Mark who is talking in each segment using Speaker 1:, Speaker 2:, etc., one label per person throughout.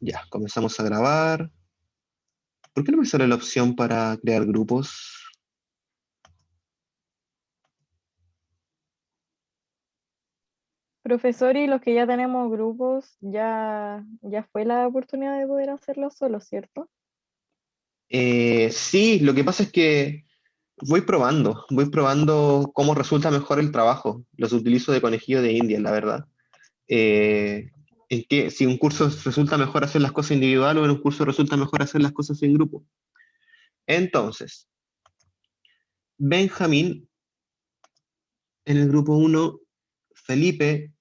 Speaker 1: Ya, comenzamos a grabar. ¿Por qué no me sale la opción para crear grupos?
Speaker 2: Profesor, y los que ya tenemos grupos, ya fue la oportunidad de poder hacerlo solo, ¿cierto?
Speaker 1: Sí, lo que pasa es que voy probando cómo resulta mejor el trabajo. Los utilizo de conejillo de India, la verdad. Eh, si un curso resulta mejor hacer las cosas individual o en un curso resulta mejor hacer las cosas en grupo. Entonces, Benjamín en el grupo uno, Felipe,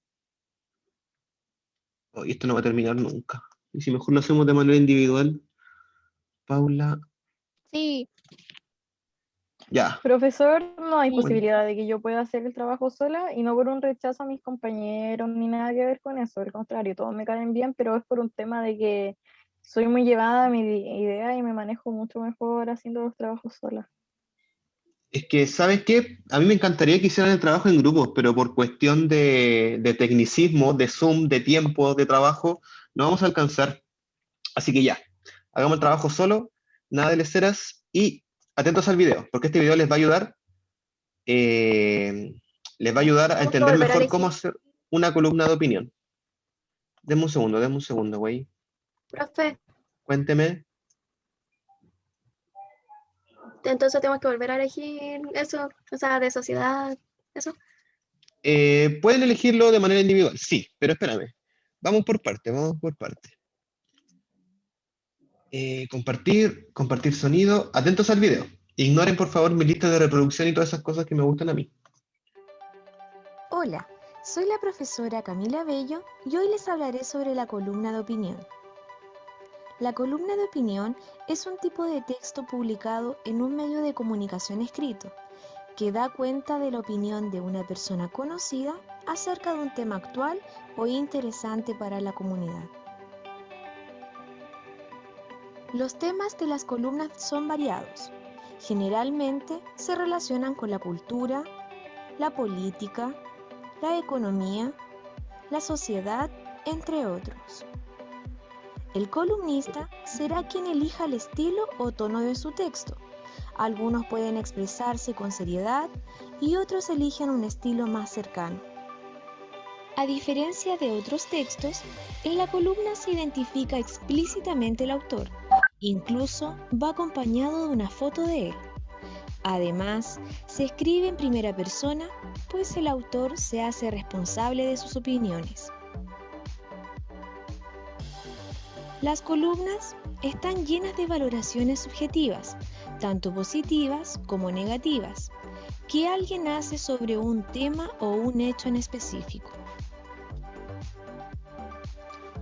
Speaker 1: oh, y esto no va a terminar nunca. Y si mejor lo hacemos de manera individual, Paula,
Speaker 3: Sí,
Speaker 1: ya.
Speaker 2: Profesor, no hay
Speaker 3: sí.
Speaker 1: Bueno,
Speaker 2: posibilidad de que yo pueda hacer el trabajo sola y no por un rechazo a mis compañeros ni nada que ver con eso. Al contrario, todos me caen bien, pero es por un tema de que soy muy llevada a mi idea y me manejo mucho mejor haciendo los trabajos sola.
Speaker 1: es que, ¿sabes qué? A mí me encantaría que hicieran el trabajo en grupos, pero por cuestión de tecnicismo, de Zoom, de tiempo, de trabajo, no vamos a alcanzar. Así que ya, hagamos el trabajo solo, nada de leceras y atentos al video, porque este video eh, les va a ayudar a
Speaker 3: Tenemos que
Speaker 1: entender
Speaker 3: volver a
Speaker 1: mejor cómo
Speaker 3: elegir.
Speaker 1: hacer una columna de opinión. Denme un segundo, güey.
Speaker 3: Profe,
Speaker 1: Cuénteme.
Speaker 3: entonces tenemos que volver a elegir eso, o sea, de sociedad, eso.
Speaker 1: Pueden elegirlo de manera individual, sí, pero espérame. Vamos por parte, vamos por parte. Compartir sonido. Atentos al video. Ignoren por favor mi lista de reproducción y todas esas cosas que me gustan a mí.
Speaker 4: Hola, soy la profesora Camila Bello y hoy les hablaré sobre la columna de opinión. La columna de opinión es un tipo de texto publicado en un medio de comunicación escrito que da cuenta de la opinión de una persona conocida acerca de un tema actual o interesante para la comunidad. Los temas de las columnas son variados. Generalmente se relacionan con la cultura, la política, la economía, la sociedad, entre otros. El columnista será quien elija el estilo o tono de su texto. Algunos pueden expresarse con seriedad y otros eligen un estilo más cercano. A diferencia de otros textos, en la columna se identifica explícitamente el autor. Incluso va acompañado de una foto de él. Además, se escribe en primera persona, pues el autor se hace responsable de sus opiniones. Las columnas están llenas de valoraciones subjetivas, tanto positivas como negativas, que alguien hace sobre un tema o un hecho en específico.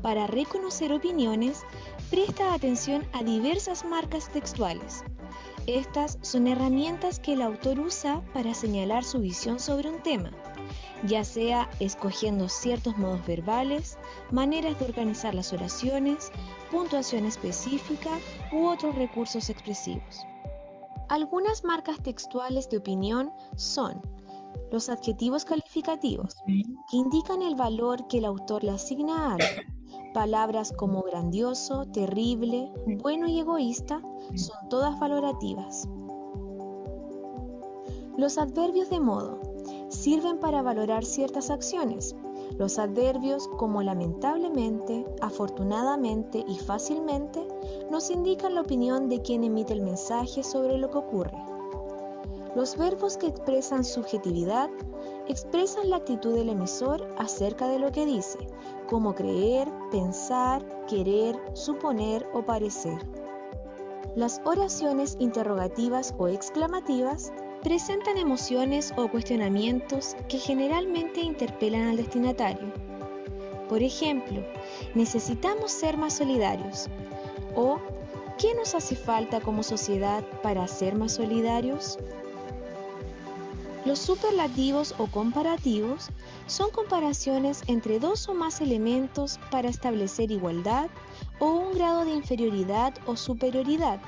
Speaker 4: Para reconocer opiniones, presta atención a diversas marcas textuales. Estas son herramientas que el autor usa para señalar su visión sobre un tema, ya sea escogiendo ciertos modos verbales, maneras de organizar las oraciones, puntuación específica u otros recursos expresivos. Algunas marcas textuales de opinión son los adjetivos calificativos, que indican el valor que el autor le asigna a algo. Palabras como grandioso, terrible, bueno y egoísta son todas valorativas. Los adverbios de modo sirven para valorar ciertas acciones. Los adverbios como lamentablemente, afortunadamente y fácilmente nos indican la opinión de quien emite el mensaje sobre lo que ocurre. Los verbos que expresan subjetividad expresan la actitud del emisor acerca de lo que dice, como creer, pensar, querer, suponer o parecer. Las oraciones interrogativas o exclamativas presentan emociones o cuestionamientos que generalmente interpelan al destinatario. Por ejemplo, necesitamos ser más solidarios o ¿qué nos hace falta como sociedad para ser más solidarios? Los superlativos o comparativos son comparaciones entre dos o más elementos para establecer igualdad o un grado de inferioridad o superioridad.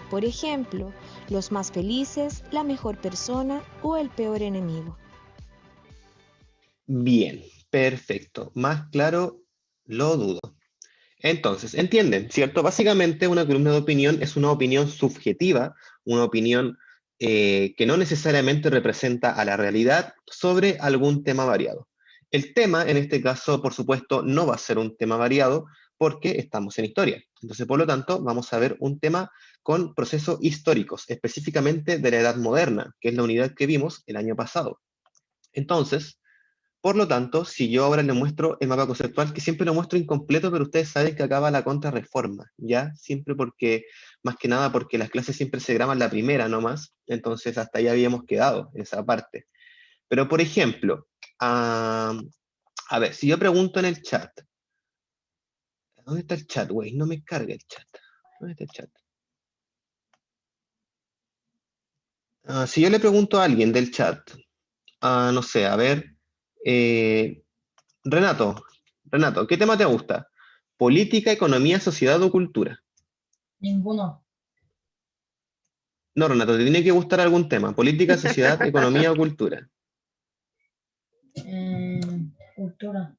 Speaker 4: Por ejemplo, los más felices, la mejor persona o el peor enemigo.
Speaker 1: Bien, perfecto. Más claro, lo dudo. Entonces, entienden, ¿cierto? Básicamente una columna de opinión es una opinión subjetiva, una opinión que no necesariamente representa a la realidad sobre algún tema variado. El tema, en este caso, por supuesto, no va a ser un tema variado porque estamos en historia. Entonces, por lo tanto, vamos a ver un tema con procesos históricos, específicamente de la Edad Moderna, que es la unidad que vimos el año pasado. Entonces, por lo tanto, si yo ahora les muestro el mapa conceptual, que siempre lo muestro incompleto, pero ustedes saben que acaba la contrarreforma, ¿ya? Siempre porque, más que nada porque las clases siempre se graban la primera nomás, entonces hasta ahí habíamos quedado en esa parte. Pero, por ejemplo, a ver, si yo pregunto en el chat, ¿dónde está el chat, güey? No me carga el chat. ¿Dónde está el chat? Si yo le pregunto a alguien del chat, no sé, a ver, eh, Renato, Renato, ¿qué tema te gusta? ¿Política, economía, sociedad o cultura?
Speaker 5: Ninguno.
Speaker 1: No, Renato, te tiene que gustar algún tema. Política, sociedad, economía o cultura.
Speaker 5: Cultura.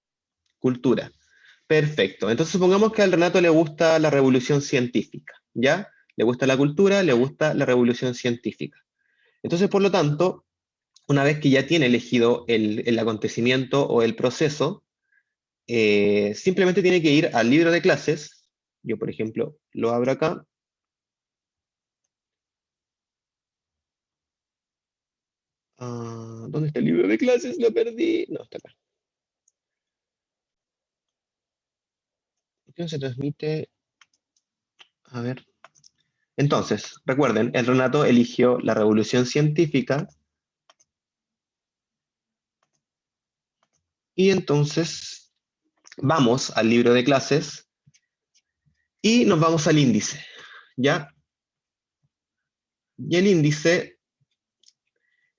Speaker 1: Cultura. Perfecto. Entonces supongamos que al Renato le gusta la revolución científica, ¿ya? Le gusta la cultura, le gusta la revolución científica. Entonces, por lo tanto, una vez que ya tiene elegido el acontecimiento o el proceso, simplemente tiene que ir al libro de clases. Yo, por ejemplo, lo abro acá. ¿Dónde está el libro de clases? Lo perdí. No, está acá. ¿Por qué no se transmite? A ver. Entonces, recuerden, el Renato eligió la revolución científica y entonces vamos al libro de clases y nos vamos al índice, ¿ya? Y el índice,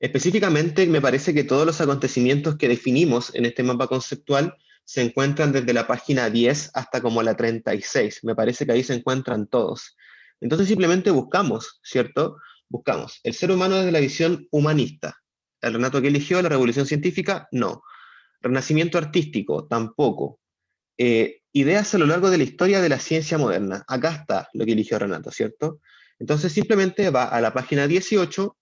Speaker 1: específicamente, me parece que todos los acontecimientos que definimos en este mapa conceptual se encuentran desde la página 10 hasta como la 36. Me parece que ahí se encuentran todos. Entonces simplemente buscamos, ¿cierto? Buscamos el ser humano desde la visión humanista. ¿El Renato que eligió la revolución científica? No. Renacimiento artístico, tampoco. Ideas a lo largo de la historia de la ciencia moderna. Acá está lo que eligió Renato, ¿cierto? Entonces simplemente va a la página 18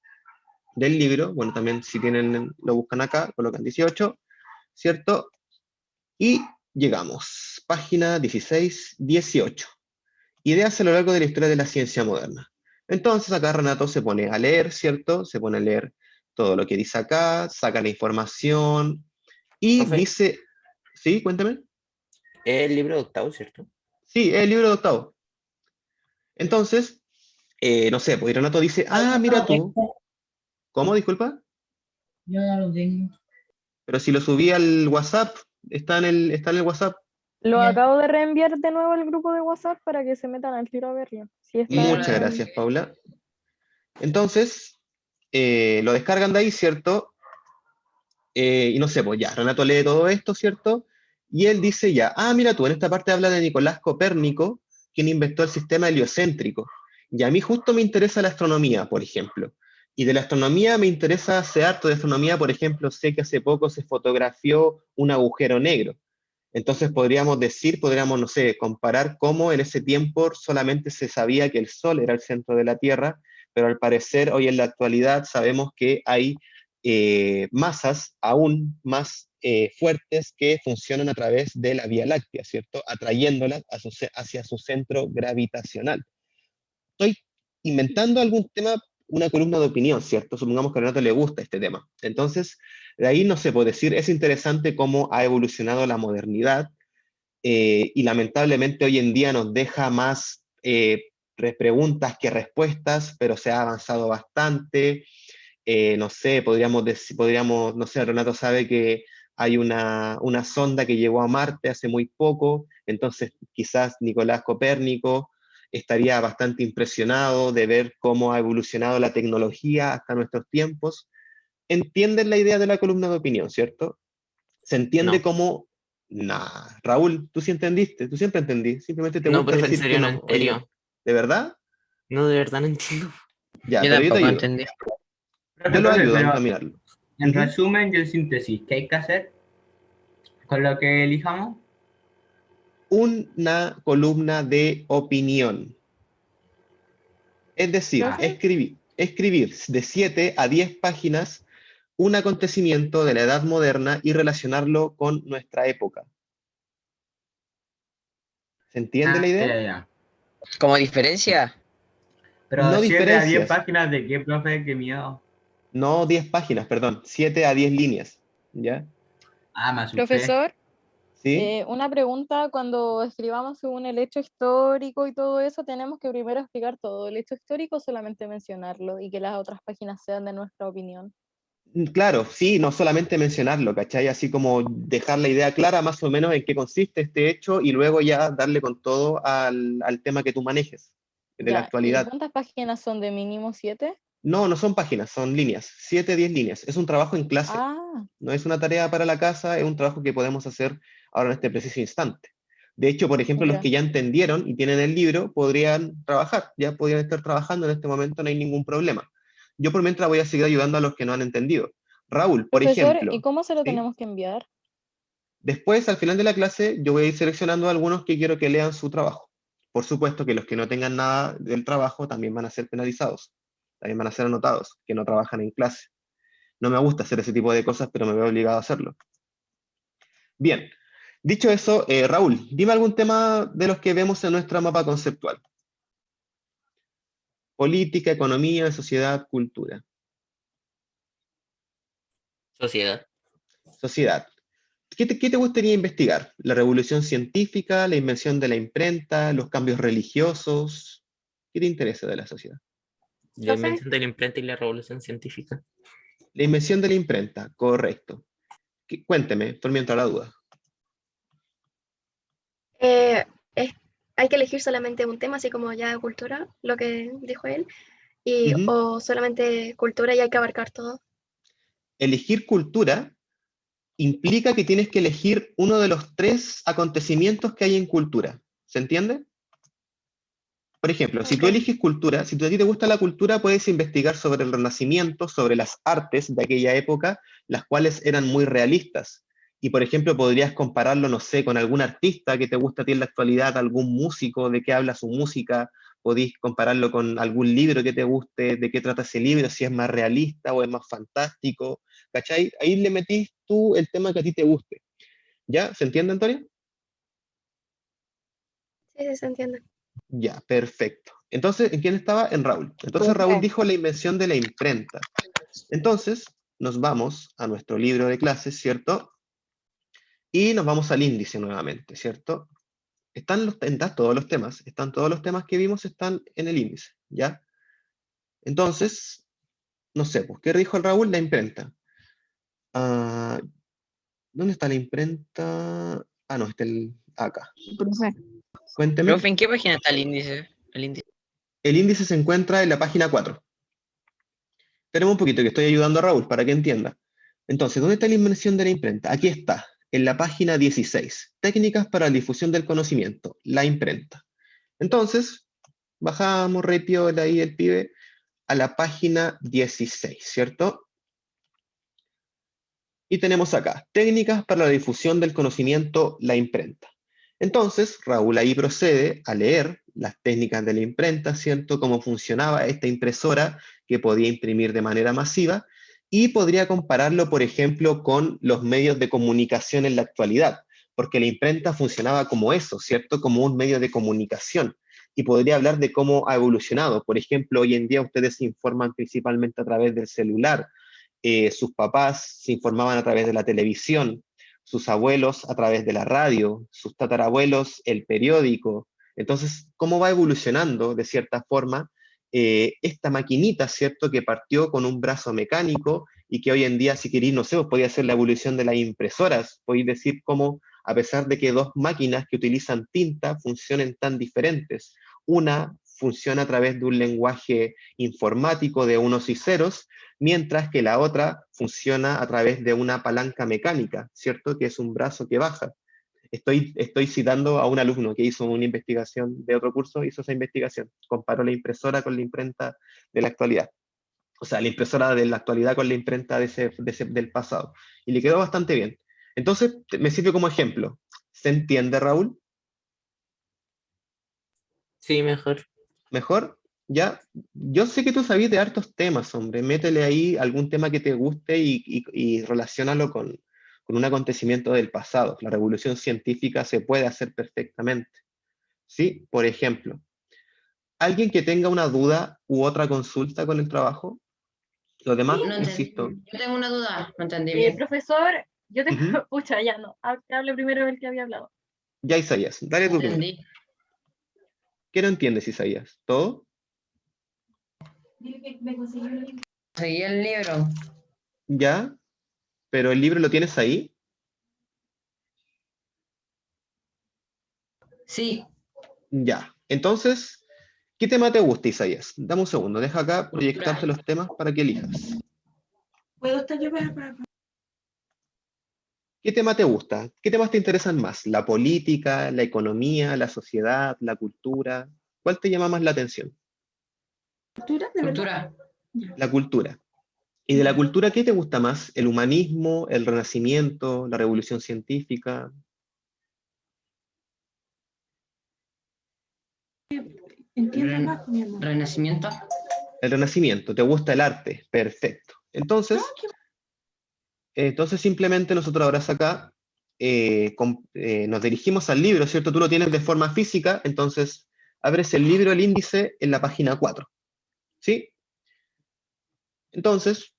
Speaker 1: del libro, bueno, también si tienen, lo buscan acá, colocan 18, ¿cierto? Y llegamos, página 16, 18. Ideas a lo largo de la historia de la ciencia moderna. Entonces acá Renato se pone a leer, ¿cierto? Se pone a leer todo lo que dice acá, saca la información y
Speaker 6: Profe,
Speaker 1: dice, ¿sí? Cuéntame.
Speaker 6: es el libro de octavo, ¿cierto?
Speaker 1: Sí, es el libro de octavo. Entonces, no sé, pues Renato dice, mira tú, ¿cómo? Disculpa,
Speaker 5: Yo no lo tengo.
Speaker 1: pero si lo subí al WhatsApp, está en el WhatsApp.
Speaker 2: Lo
Speaker 5: Ya.
Speaker 2: acabo de reenviar de nuevo al grupo de WhatsApp para que se metan al tiro a verlo. Sí, está
Speaker 1: Muchas
Speaker 2: en-
Speaker 1: gracias, Paula. Entonces, lo descargan de ahí, ¿cierto? Y no sé, pues ya, Renato lee todo esto, ¿cierto? Y él dice ya, mira tú, en esta parte habla de Nicolás Copérnico, quien inventó el sistema heliocéntrico. Y a mí justo me interesa la astronomía, por ejemplo. Y de la astronomía me interesa hacer harto de astronomía, por ejemplo, sé que hace poco se fotografió un agujero negro. Entonces podríamos, no sé, comparar cómo en ese tiempo solamente se sabía que el Sol era el centro de la Tierra, pero al parecer hoy en la actualidad sabemos que hay masas aún más fuertes que funcionan a través de la Vía Láctea, ¿cierto? Atrayéndolas hacia su centro gravitacional. Estoy inventando algún tema, una columna de opinión, ¿cierto? Supongamos que a Renato le gusta este tema. Entonces, de ahí no se puede decir, es interesante cómo ha evolucionado la modernidad y lamentablemente hoy en día nos deja más preguntas que respuestas, pero se ha avanzado bastante. No sé, no sé, Renato sabe que hay una sonda que llegó a Marte hace muy poco, entonces quizás Nicolás Copérnico estaría bastante impresionado de ver cómo ha evolucionado la tecnología hasta nuestros tiempos. ¿Entienden la idea de la columna de opinión, cierto? Se entiende
Speaker 6: No,
Speaker 1: como, nah, Raúl, tú sí entendiste, tú siempre entendí, simplemente te
Speaker 6: no,
Speaker 1: gusta
Speaker 6: profe, en
Speaker 1: decir que
Speaker 6: serio, no,
Speaker 1: no.
Speaker 6: en
Speaker 1: Oye,
Speaker 6: serio.
Speaker 1: ¿de verdad?
Speaker 6: No, de verdad no entiendo.
Speaker 1: Ya,
Speaker 7: Yo
Speaker 1: pero yo te
Speaker 7: tampoco
Speaker 1: ayudo.
Speaker 7: entendí.
Speaker 1: Yo lo ayudo a
Speaker 8: Pero
Speaker 1: encaminarlo.
Speaker 8: en
Speaker 1: Ujú.
Speaker 8: resumen y en síntesis, ¿qué hay que hacer con lo que elijamos?
Speaker 1: una columna de opinión. Es decir,
Speaker 2: ¿Profe?
Speaker 1: escribir de 7 a 10 páginas un acontecimiento de la edad moderna y relacionarlo con nuestra época. ¿Se entiende la idea?
Speaker 7: Ya.
Speaker 8: ¿Como diferencia?
Speaker 7: Pero
Speaker 1: No
Speaker 7: 7 a 10
Speaker 1: diferencias,
Speaker 7: páginas de qué, profe, qué miedo.
Speaker 1: no 10 páginas, perdón, 7 a 10 líneas, ¿ya?
Speaker 7: Ah, me asusté.
Speaker 2: Profesor,
Speaker 1: ¿Sí?
Speaker 2: una pregunta, cuando escribamos según el hecho histórico y todo eso, ¿tenemos que primero explicar todo el hecho histórico o solamente mencionarlo y que las otras páginas sean de nuestra opinión?
Speaker 1: Claro, sí, no solamente mencionarlo, ¿cachai? Así como dejar la idea clara más o menos en qué consiste este hecho y luego ya darle con todo al tema que tú manejes, de la
Speaker 2: Ya, ¿y
Speaker 1: actualidad.
Speaker 2: cuántas páginas son de mínimo 7?
Speaker 1: No, no son páginas, son líneas, 7, 10 líneas. Es un trabajo en clase,
Speaker 2: Ah,
Speaker 1: no es una tarea para la casa, es un trabajo que podemos hacer ahora en este preciso instante. De hecho, por ejemplo, los
Speaker 2: ya.
Speaker 1: que ya entendieron y tienen el libro podrían trabajar, ya podrían estar trabajando en este momento, no hay ningún problema. Yo por mientras voy a seguir ayudando a los que no han entendido. Raúl, por
Speaker 2: Profesor, ¿y
Speaker 1: ejemplo,
Speaker 2: cómo se lo
Speaker 1: ¿sí?
Speaker 2: tenemos que enviar?
Speaker 1: Después, al final de la clase, yo voy a ir seleccionando algunos que quiero que lean su trabajo. Por supuesto que los que no tengan nada del trabajo también van a ser penalizados, también van a ser anotados, que no trabajan en clase. No me gusta hacer ese tipo de cosas, pero me veo obligado a hacerlo. Bien, dicho eso, Raúl, dime algún tema de los que vemos en nuestra mapa conceptual. Política, economía, sociedad, cultura.
Speaker 6: Sociedad.
Speaker 1: Sociedad. ¿Qué te gustaría investigar? ¿La revolución científica, la invención de la imprenta, los cambios religiosos? ¿Qué te interesa de la sociedad?
Speaker 6: La
Speaker 3: Profe,
Speaker 6: invención de la imprenta y la revolución científica.
Speaker 1: La invención de la imprenta, correcto. Cuénteme, por mientras la duda.
Speaker 3: eh, es- hay que elegir solamente un tema, así como ya cultura, lo que dijo él,
Speaker 1: Ujú.
Speaker 3: o solamente cultura y hay que abarcar todo.
Speaker 1: Elegir cultura implica que tienes que elegir uno de los 3 acontecimientos que hay en cultura. ¿Se entiende? Por ejemplo, si
Speaker 3: Ok,
Speaker 1: tú eliges cultura, si a ti te gusta la cultura, puedes investigar sobre el Renacimiento, sobre las artes de aquella época, las cuales eran muy realistas. Y, por ejemplo, podrías compararlo, no sé, con algún artista que te gusta a ti en la actualidad, algún músico, de qué habla su música, podéis compararlo con algún libro que te guste, de qué trata ese libro, si es más realista o es más fantástico, ¿cachai? Ahí le metís tú el tema que a ti te guste. ¿Ya? ¿Se entiende, Antonio?
Speaker 3: sí, sí, se entiende.
Speaker 1: Ya, perfecto. Entonces, ¿en quién estaba? En Raúl. Entonces Raúl
Speaker 2: Profe,
Speaker 1: dijo la invención de la imprenta. Entonces, nos vamos a nuestro libro de clases, ¿cierto? Y nos vamos al índice nuevamente, ¿cierto? Están todos los temas que vimos están en el índice, ¿ya? Entonces, no sé, pues, ¿qué dijo el Raúl? La imprenta. Ah, ¿dónde está la imprenta? Ah, no, está acá.
Speaker 2: profe.
Speaker 1: Cuénteme.
Speaker 8: Profe, ¿en qué página está el índice? El índice.
Speaker 1: El índice se encuentra en la página 4. Esperemos un poquito, que estoy ayudando a Raúl para que entienda. Entonces, ¿dónde está la invención de la imprenta? Aquí está, en la página 16. Técnicas para la difusión del conocimiento, la imprenta. Entonces, bajamos re piola ahí el pibe a la página 16, ¿cierto? Y tenemos acá, técnicas para la difusión del conocimiento, la imprenta. Entonces, Raúl ahí procede a leer las técnicas de la imprenta, ¿cierto? Cómo funcionaba esta impresora que podía imprimir de manera masiva y podría compararlo, por ejemplo, con los medios de comunicación en la actualidad, porque la imprenta funcionaba como eso, ¿cierto? Como un medio de comunicación. Y podría hablar de cómo ha evolucionado. Por ejemplo, hoy en día ustedes se informan principalmente a través del celular, sus papás se informaban a través de la televisión, sus abuelos a través de la radio, sus tatarabuelos el periódico. Entonces, ¿cómo va evolucionando de cierta forma esta maquinita, ¿cierto? Que partió con un brazo mecánico y que hoy en día, si queréis, no sé, os podía ser la evolución de las impresoras. Podéis decir cómo, a pesar de que dos máquinas que utilizan tinta funcionen tan diferentes, una funciona a través de un lenguaje informático de unos y ceros, mientras que la otra funciona a través de una palanca mecánica, ¿cierto? Que es un brazo que baja. Estoy citando a un alumno que hizo una investigación de otro curso, hizo esa investigación, comparó la impresora con la imprenta de la actualidad. O sea, la impresora de la actualidad con la imprenta del pasado. Y le quedó bastante bien. Entonces, me sirve como ejemplo. ¿Se entiende, Raúl?
Speaker 6: Sí, mejor.
Speaker 1: ¿Mejor? Ya, yo sé que tú sabes de hartos temas, hombre. Métele ahí algún tema que te guste y relaciónalo con un acontecimiento del pasado. La revolución científica se puede hacer perfectamente. ¿Sí? Por ejemplo, alguien que tenga una duda u otra consulta con el trabajo, lo demás,
Speaker 5: No entendí.
Speaker 1: insisto.
Speaker 5: Yo tengo una duda, no entendí bien.
Speaker 2: Profesor, yo tengo,
Speaker 1: Ujú.
Speaker 2: pucha, ya no, que hable primero el que había hablado.
Speaker 1: Ya, Isaías, dale
Speaker 5: No
Speaker 1: tu primero.
Speaker 5: entendí.
Speaker 1: ¿Qué no entiendes, Isaías? ¿Todo?
Speaker 5: Seguí el libro.
Speaker 1: ¿Ya? ¿Pero el libro lo tienes ahí?
Speaker 5: Sí.
Speaker 1: Ya. Entonces, ¿qué tema te gusta, Isaías? Dame un segundo, deja acá proyectarte los temas para que elijas.
Speaker 5: ¿Puedo estar yo
Speaker 1: ¿Qué tema te gusta? ¿Qué temas te interesan más? ¿La política, la economía, la sociedad, la cultura? ¿Cuál te llama más la atención?
Speaker 5: Cultura.
Speaker 1: La cultura. ¿Y de la cultura qué te gusta más? ¿El humanismo, el renacimiento, la revolución científica?
Speaker 5: Renacimiento.
Speaker 1: El renacimiento. ¿Te gusta el arte? Perfecto. Entonces simplemente nosotros ahora acá nos dirigimos al libro, ¿cierto? Tú lo tienes de forma física, entonces abres el libro, el índice, en la página 4, ¿sí? Entonces,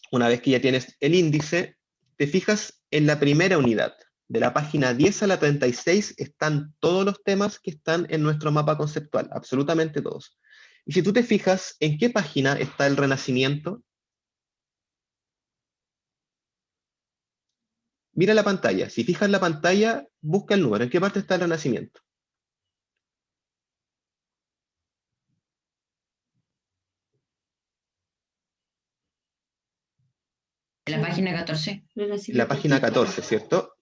Speaker 1: una vez que ya tienes el índice, te fijas en la primera unidad. De la página 10 a la 36 están todos los temas que están en nuestro mapa conceptual, absolutamente todos. Y si tú te fijas, ¿en qué página está el Renacimiento? Mira la pantalla. Si fijas la pantalla, busca el número. ¿En qué parte está el Renacimiento?
Speaker 5: En la página 14.
Speaker 1: La página 14, ¿cierto?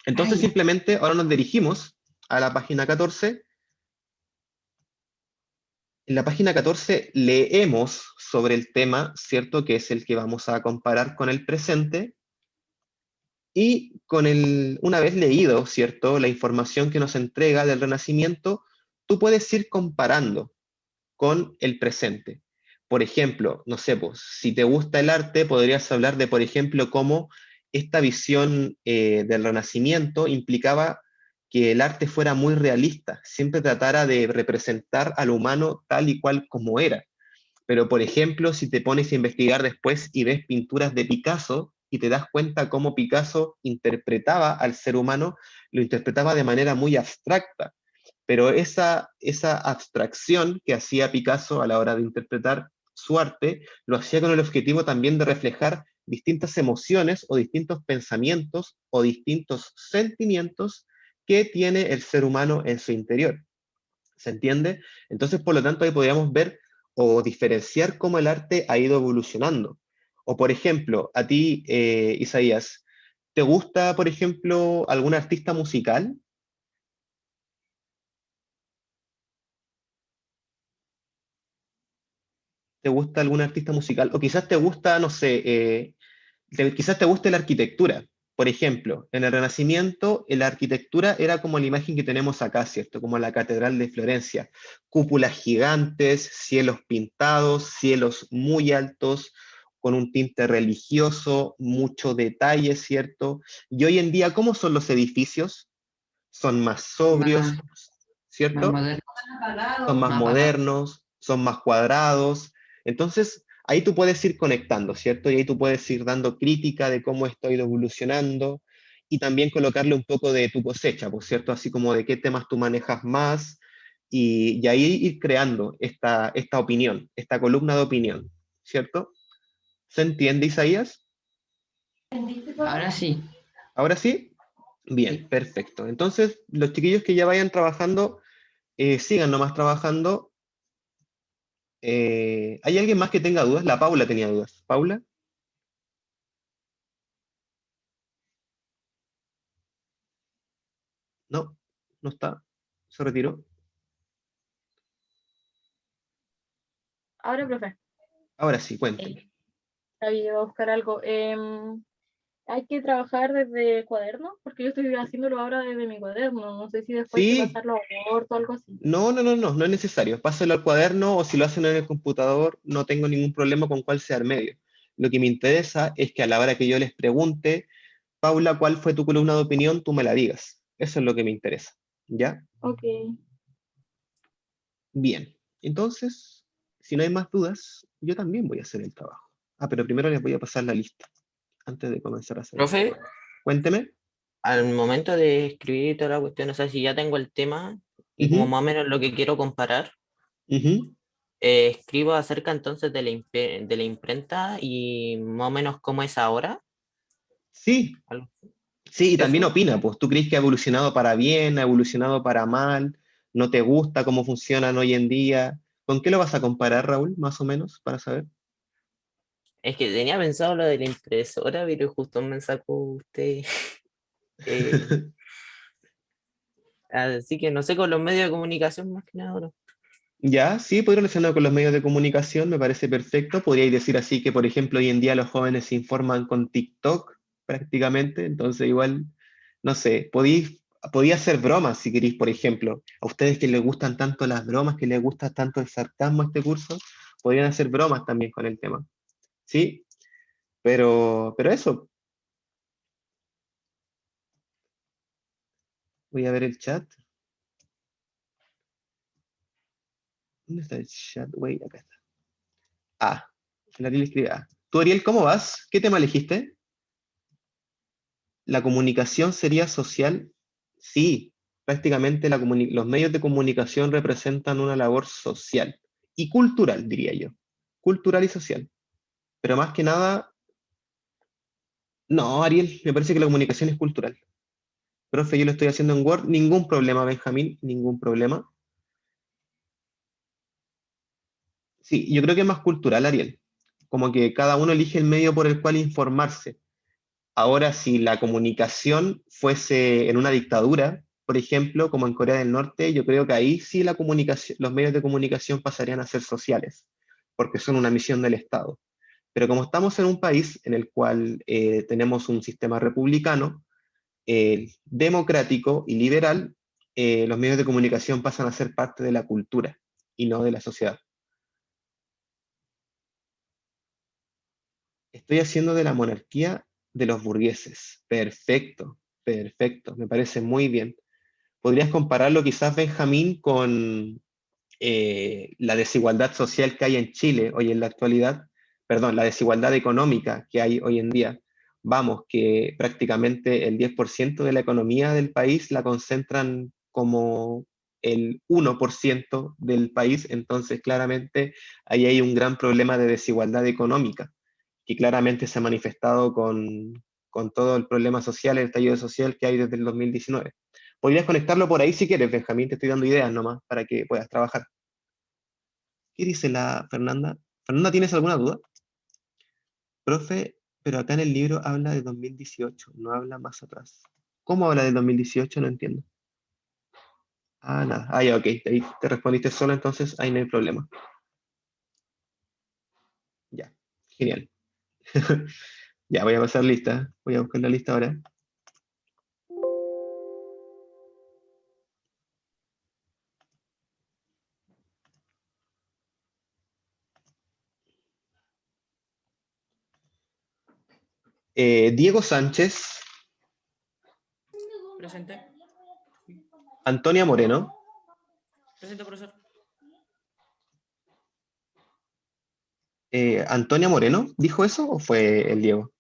Speaker 1: Entonces
Speaker 5: Ay.
Speaker 1: simplemente ahora nos dirigimos a la página 14. En la página 14 leemos sobre el tema, ¿cierto? Que es el que vamos a comparar con el presente. Y una vez leído, ¿cierto? La información que nos entrega del Renacimiento, tú puedes ir comparando con el presente. Por ejemplo, no sé, pues, si te gusta el arte, podrías hablar de, por ejemplo, cómo esta visión del Renacimiento implicaba que el arte fuera muy realista, siempre tratara de representar al humano tal y cual como era. Pero, por ejemplo, si te pones a investigar después y ves pinturas de Picasso y te das cuenta cómo Picasso interpretaba al ser humano, lo interpretaba de manera muy abstracta. Pero esa abstracción que hacía Picasso a la hora de interpretar su arte, lo hacía con el objetivo también de reflejar distintas emociones o distintos pensamientos o distintos sentimientos que tiene el ser humano en su interior. ¿Se entiende? Entonces, por lo tanto, ahí podríamos ver o diferenciar cómo el arte ha ido evolucionando. O, por ejemplo, a ti, Isaías, ¿te gusta, por ejemplo, algún artista musical? ¿Te gusta algún artista musical? O quizás te gusta, no sé, quizás te guste la arquitectura. Por ejemplo, en el Renacimiento, la arquitectura era como la imagen que tenemos acá, ¿cierto? Como la Catedral de Florencia. Cúpulas gigantes, cielos pintados, cielos muy altos, con un tinte religioso, mucho detalle, ¿cierto? Y hoy en día, ¿cómo son los edificios? Son más sobrios,
Speaker 5: Más, más
Speaker 1: ¿cierto?
Speaker 5: moderno.
Speaker 1: Son más
Speaker 5: Más apagado.
Speaker 1: modernos, son más cuadrados. Entonces, ahí tú puedes ir conectando, ¿cierto? Y ahí tú puedes ir dando crítica de cómo esto ha ido evolucionando y también colocarle un poco de tu cosecha, ¿por cierto? Así como de qué temas tú manejas más y ahí ir creando esta opinión, esta columna de opinión, ¿cierto? ¿Se entiende, Isaías?
Speaker 5: Ahora sí.
Speaker 1: ¿Ahora sí? Bien,
Speaker 5: Sí.
Speaker 1: perfecto. Entonces, los chiquillos que ya vayan trabajando, sigan nomás trabajando. ¿Hay alguien más que tenga dudas? La Paula tenía dudas. ¿Paula? No, no está. Se retiró.
Speaker 2: Ahora, profe,
Speaker 1: Ahora sí, cuénteme.
Speaker 2: había ido a buscar algo. hay que trabajar desde el cuaderno, porque yo estoy haciéndolo ahora desde mi cuaderno. No sé si después hay que
Speaker 1: Sí,
Speaker 2: pasarlo a Word o algo así.
Speaker 1: no es necesario. Pásalo al cuaderno o si lo hacen en el computador, no tengo ningún problema con cuál sea el medio. Lo que me interesa es que a la hora que yo les pregunte, Paula, ¿cuál fue tu columna de opinión? Tú me la digas. Eso es lo que me interesa. ¿Ya?
Speaker 2: Ok.
Speaker 1: Bien. Entonces, si no hay más dudas, yo también voy a hacer el trabajo. Ah, pero primero les voy a pasar la lista antes de comenzar a hacer el
Speaker 6: Profe,
Speaker 1: trabajo. Cuénteme.
Speaker 6: al momento de escribir toda la cuestión, o sea, si ya tengo el tema y como
Speaker 1: Ujú,
Speaker 6: más o menos lo que quiero comparar,
Speaker 1: ujú.
Speaker 6: escribo acerca entonces de de la imprenta y más o menos cómo es ahora.
Speaker 1: Sí,
Speaker 6: algo-
Speaker 1: sí, y también
Speaker 6: Eso.
Speaker 1: opina, pues tú crees que ha evolucionado para bien, ha evolucionado para mal, no te gusta cómo funcionan hoy en día. ¿Con qué lo vas a comparar, Raúl, más o menos, para saber?
Speaker 6: Es que tenía pensado lo de la impresora, pero justo me sacó usted. eh, Así que no sé, con los medios de comunicación más que nada ahora.
Speaker 1: Ya, sí, podría relacionarlo con los medios de comunicación, me parece perfecto. Podríais decir así que, por ejemplo, hoy en día los jóvenes se informan con TikTok prácticamente, entonces igual, no sé, podía hacer bromas si queréis, por ejemplo. A ustedes que les gustan tanto las bromas, que les gusta tanto el sarcasmo a este curso, podrían hacer bromas también con el tema, ¿sí? Pero eso, voy a ver el chat. ¿Dónde está el chat? Wait, acá está. Ah, el Ariel escribe A. ¿Tú, Ariel, cómo vas? ¿Qué tema elegiste? ¿La comunicación sería social? Sí, prácticamente los medios de comunicación representan una labor social y cultural, diría yo. Cultural y social. Pero más que nada, no, Ariel, me parece que la comunicación es cultural. Profe, yo lo estoy haciendo en Word, ningún problema, Benjamín, ningún problema. Sí, yo creo que es más cultural, Ariel. Como que cada uno elige el medio por el cual informarse. Ahora, si la comunicación fuese en una dictadura, por ejemplo, como en Corea del Norte, yo creo que ahí sí la comunicación, los medios de comunicación pasarían a ser sociales, porque son una misión del Estado. Pero como estamos en un país en el cual tenemos un sistema republicano, democrático y liberal, los medios de comunicación pasan a ser parte de la cultura y no de la sociedad. Estoy haciendo de la monarquía de los burgueses. Perfecto, perfecto, me parece muy bien. ¿Podrías compararlo quizás, Benjamín, con la desigualdad social que hay en Chile hoy en la actualidad? Perdón, la desigualdad económica que hay hoy en día. Vamos, que prácticamente el 10% de la economía del país la concentran como el 1% del país, entonces claramente ahí hay un gran problema de desigualdad económica, que claramente se ha manifestado con todo el problema social, el estallido social que hay desde el 2019. Podrías conectarlo por ahí si quieres, Benjamín, te estoy dando ideas nomás para que puedas trabajar. ¿Qué dice la Fernanda? Fernanda, ¿tienes alguna duda? Profe, pero acá en el libro habla de 2018, no habla más atrás. ¿Cómo habla del 2018? No entiendo. Ah, nada. Ah, ya, ok. Ahí te respondiste solo, entonces ahí no hay problema. Ya, genial. Ya, voy a pasar lista. Voy a buscar la lista ahora. Diego Sánchez,
Speaker 6: Presente.
Speaker 1: Antonia Moreno,
Speaker 6: Presente, profesor.
Speaker 1: Antonia Moreno, ¿dijo eso o fue el Diego?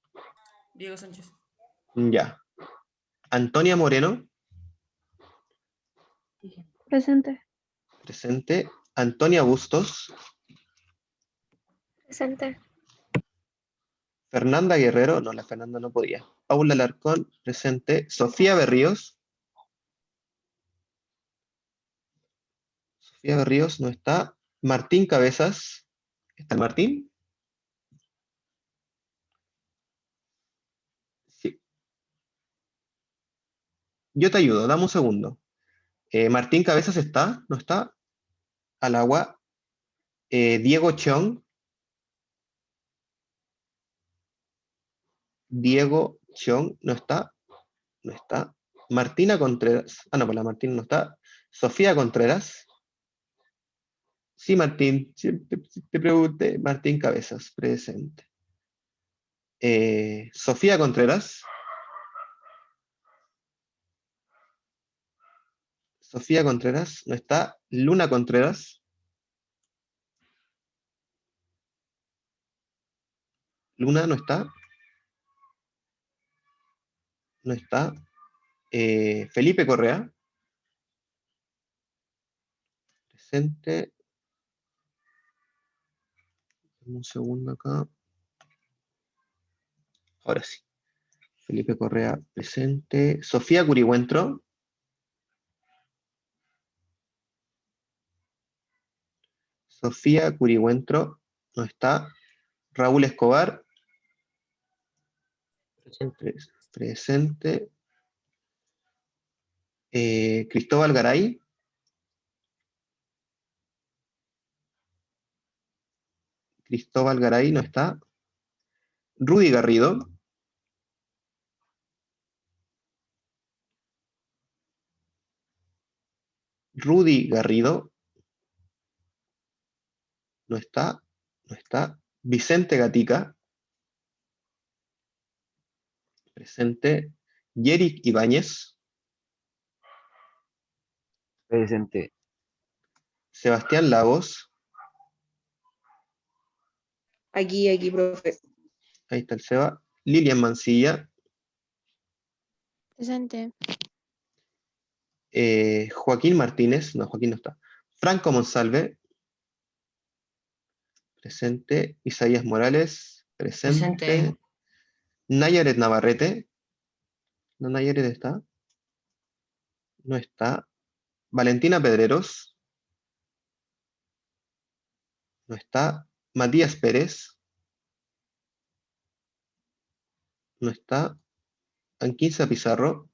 Speaker 6: Diego Sánchez.
Speaker 1: Ya. Antonia Moreno,
Speaker 2: Presente.
Speaker 1: presente. Antonia Bustos,
Speaker 3: Presente.
Speaker 1: Fernanda Guerrero, no, la Fernanda no podía. Paula Larcón, presente. Sofía Berríos, Sofía Berríos no está. Martín Cabezas, ¿está el Martín? Sí. Yo te ayudo, dame un segundo. Martín Cabezas está, ¿no está? Al agua. Diego Chong, Diego Chiong no está. No está. Martina Contreras. Ah, no, pues la Martina no está. Sofía Contreras. Sí, Martín. Sí, te pregunté. Martín Cabezas, presente. Sofía Contreras. Sofía Contreras, no está. Luna Contreras. Luna no está. No está. Felipe Correa. Presente. Un segundo acá. Ahora sí. Felipe Correa presente. Sofía Curihuentro. Sofía Curihuentro no está. Raúl Escobar. Presente. Cristóbal Garay. Cristóbal Garay no está. Rudy Garrido. Rudy Garrido. No está. No está. Vicente Gatica. Presente. Yerick Ibáñez.
Speaker 8: Presente.
Speaker 1: Sebastián Lagos.
Speaker 9: Aquí, profe.
Speaker 1: Ahí está el Seba. Lilian Mancilla.
Speaker 10: Presente.
Speaker 1: Joaquín Martínez. No, Joaquín no está. Franco Monsalve. Presente. Isaías Morales. Presente.
Speaker 5: Presente.
Speaker 1: Nayaret Navarrete. ¿No Nayaret está? No está. Valentina Pedreros. No está. Matías Pérez. No está. Anquinza Pizarro.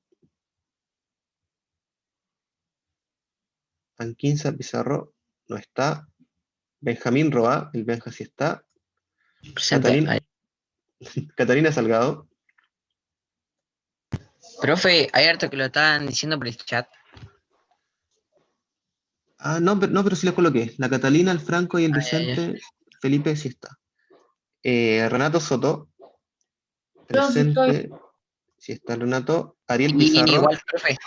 Speaker 1: Anquinza Pizarro. No está. Benjamín Roa. El Benja sí está.
Speaker 8: Presente.
Speaker 1: Catalina, Catalina Salgado.
Speaker 8: Profe, hay harto que lo estaban diciendo por el chat.
Speaker 1: Ah, no, pero sí los coloqué. La Catalina, el Franco y el
Speaker 8: ya.
Speaker 1: Vicente. Felipe sí está. Renato Soto.
Speaker 10: Yo sí estoy.
Speaker 1: Presente. Sí está Renato. Ariel
Speaker 8: Y
Speaker 1: Pizarro.
Speaker 8: igual, profe.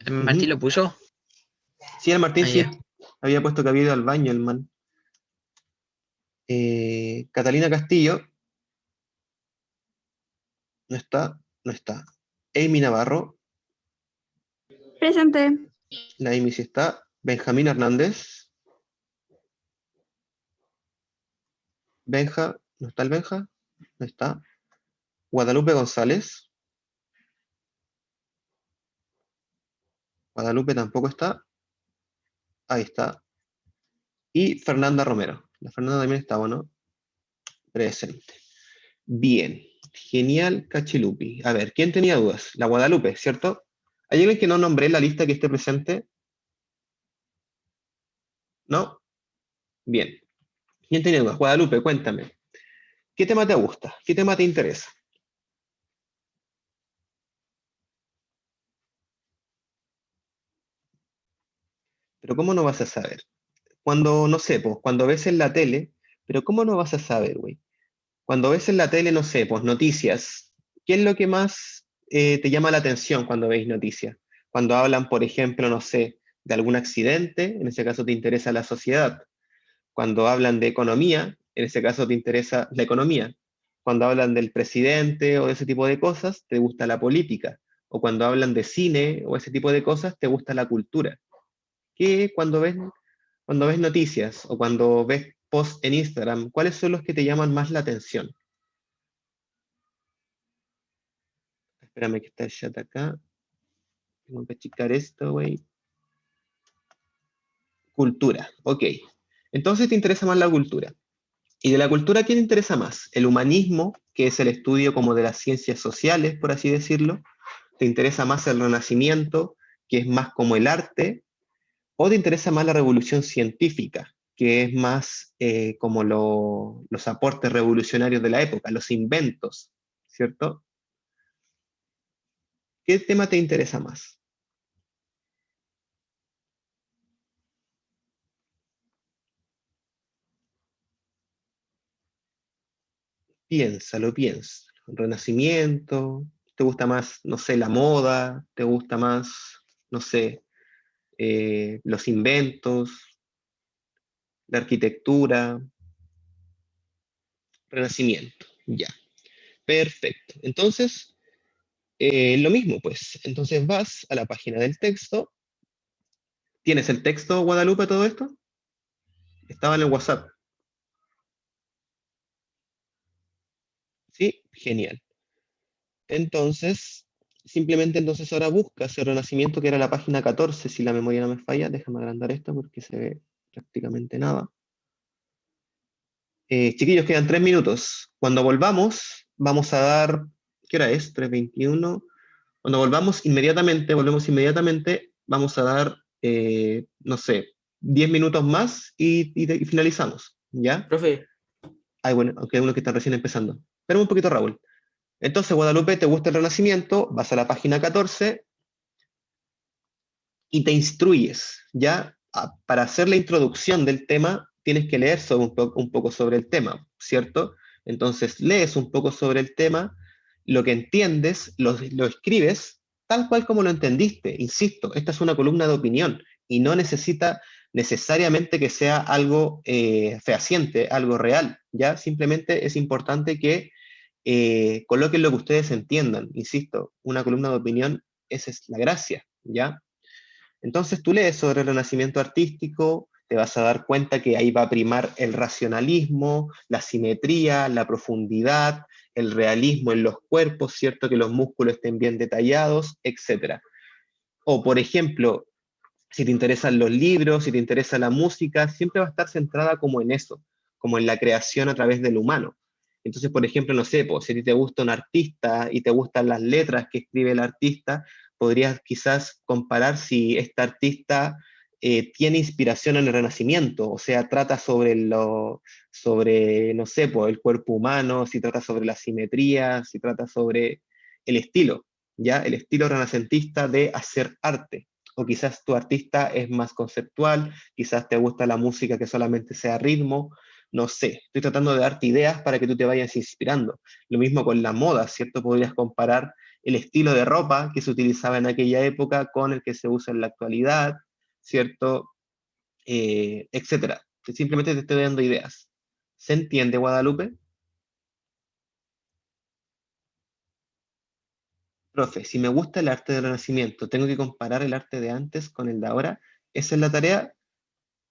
Speaker 8: ¿El Martín lo puso?
Speaker 1: Sí, el Martín sí.
Speaker 8: ya.
Speaker 1: Había puesto que había ido al baño el man. Catalina Castillo. No está. No está. Amy Navarro.
Speaker 9: Presente.
Speaker 1: La Amy sí está. Benjamín Hernández. Benja. ¿No está el Benja? No está. Guadalupe González. Guadalupe tampoco está. Ahí está. Y Fernanda Romero. La Fernanda también está, ¿o no? Presente. Bien. Genial, Cachilupi. A ver, ¿quién tenía dudas? La Guadalupe, ¿cierto? ¿Hay alguien que no nombré en la lista que esté presente? ¿No? Bien. ¿Quién tenía dudas? Guadalupe, cuéntame. ¿Qué tema te gusta? ¿Qué tema te interesa? Pero ¿cómo no vas a saber? Cuando, no sé, pues, cuando ves en la tele, pero ¿cómo no vas a saber, güey? Cuando ves en la tele, no sé, pues noticias, ¿qué es lo que más te llama la atención cuando veis noticias? Cuando hablan, por ejemplo, no sé, de algún accidente, en ese caso te interesa la sociedad. Cuando hablan de economía, en ese caso te interesa la economía. Cuando hablan del presidente o de ese tipo de cosas, te gusta la política. O cuando hablan de cine o ese tipo de cosas, te gusta la cultura. ¿Qué cuando ves noticias o cuando ves posts en Instagram, cuáles son los que te llaman más la atención? Espérame que está el chat acá. Tengo que checar esto, güey. Cultura, ok. Entonces te interesa más la cultura. ¿Y de la cultura qué te interesa más? ¿El humanismo, que es el estudio como de las ciencias sociales, por así decirlo? ¿Te interesa más el Renacimiento, que es más como el arte? ¿O te interesa más la revolución científica, que es más como los aportes revolucionarios de la época, los inventos, ¿cierto? ¿Qué tema te interesa más? Piénsalo, piénsalo. Renacimiento, ¿te gusta más, no sé, la moda? ¿Te gusta más, no sé, los inventos, la arquitectura? Renacimiento, ya. Perfecto. Entonces, lo mismo, pues. Entonces vas a la página del texto. ¿Tienes el texto, Guadalupe, todo esto? Estaba en el WhatsApp. Sí, genial. Entonces, simplemente entonces ahora buscas el Renacimiento, que era la página 14, si la memoria no me falla. Déjame agrandar esto porque se ve prácticamente nada. Chiquillos, quedan 3 minutos. Cuando volvamos, vamos a dar, ¿qué hora es? 3:21. Cuando volvemos inmediatamente, vamos a dar, no sé, 10 minutos más y finalizamos, ¿ya?
Speaker 6: Profe,
Speaker 1: Ay, bueno, aunque hay unos que están recién empezando. Espera un poquito, Raúl. Entonces, Guadalupe, ¿te gusta el Renacimiento? Vas a la página 14 y te instruyes, ¿ya? Para hacer la introducción del tema, tienes que leer un poco sobre el tema, ¿cierto? Entonces, lees un poco sobre el tema, lo que entiendes, lo escribes tal cual como lo entendiste. Insisto, esta es una columna de opinión y no necesita necesariamente que sea algo fehaciente, algo real, ¿ya? Simplemente es importante que coloquen lo que ustedes entiendan. Insisto, una columna de opinión, esa es la gracia, ¿ya? Entonces tú lees sobre el renacimiento artístico, te vas a dar cuenta que ahí va a primar el racionalismo, la simetría, la profundidad, el realismo en los cuerpos, ¿cierto? Que los músculos estén bien detallados, etc. O, por ejemplo, si te interesan los libros, si te interesa la música, siempre va a estar centrada como en eso, como en la creación a través del humano. Entonces, por ejemplo, no sé, pues, si a ti te gusta un artista y te gustan las letras que escribe el artista, podrías quizás comparar si este artista tiene inspiración en el Renacimiento, o sea, trata sobre, no sé, pues, el cuerpo humano, si trata sobre la simetría, si trata sobre el estilo, ¿ya? El estilo renacentista de hacer arte. O quizás tu artista es más conceptual, quizás te gusta la música que solamente sea ritmo, no sé, estoy tratando de darte ideas para que tú te vayas inspirando. Lo mismo con la moda, ¿cierto? Podrías comparar el estilo de ropa que se utilizaba en aquella época con el que se usa en la actualidad, ¿cierto? Etcétera. Simplemente te estoy dando ideas. ¿Se entiende, Guadalupe? Profe, si me gusta el arte del Renacimiento, tengo que comparar el arte de antes con el de ahora. ¿Esa es la tarea?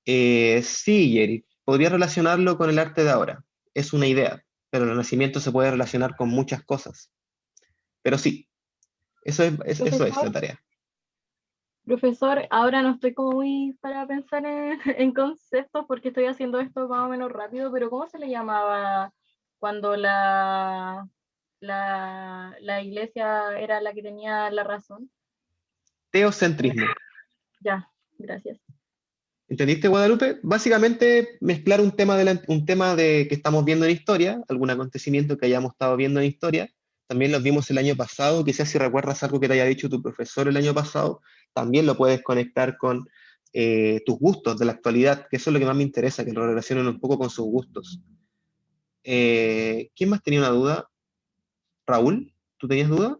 Speaker 1: Sí, Jerry, podría relacionarlo con el arte de ahora. Es una idea, pero el Renacimiento se puede relacionar con muchas cosas. Pero sí, eso es la
Speaker 2: Profesor,
Speaker 1: tarea.
Speaker 2: profesor, ahora no estoy como muy para pensar en conceptos porque estoy haciendo esto más o menos rápido, pero ¿cómo se le llamaba cuando la iglesia era la que tenía la razón?
Speaker 1: Teocentrismo.
Speaker 2: Ya, gracias.
Speaker 1: ¿Entendiste, Guadalupe? Básicamente mezclar un tema de que estamos viendo en historia, algún acontecimiento que hayamos estado viendo en historia. También los vimos el año pasado, quizás si recuerdas algo que te haya dicho tu profesor el año pasado, también lo puedes conectar con tus gustos de la actualidad, que eso es lo que más me interesa, que lo relacionen un poco con sus gustos. ¿Quién más tenía una duda? Raúl, ¿tú tenías duda?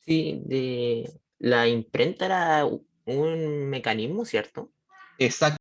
Speaker 6: sí, de la imprenta era un mecanismo, ¿cierto?
Speaker 1: Exacto.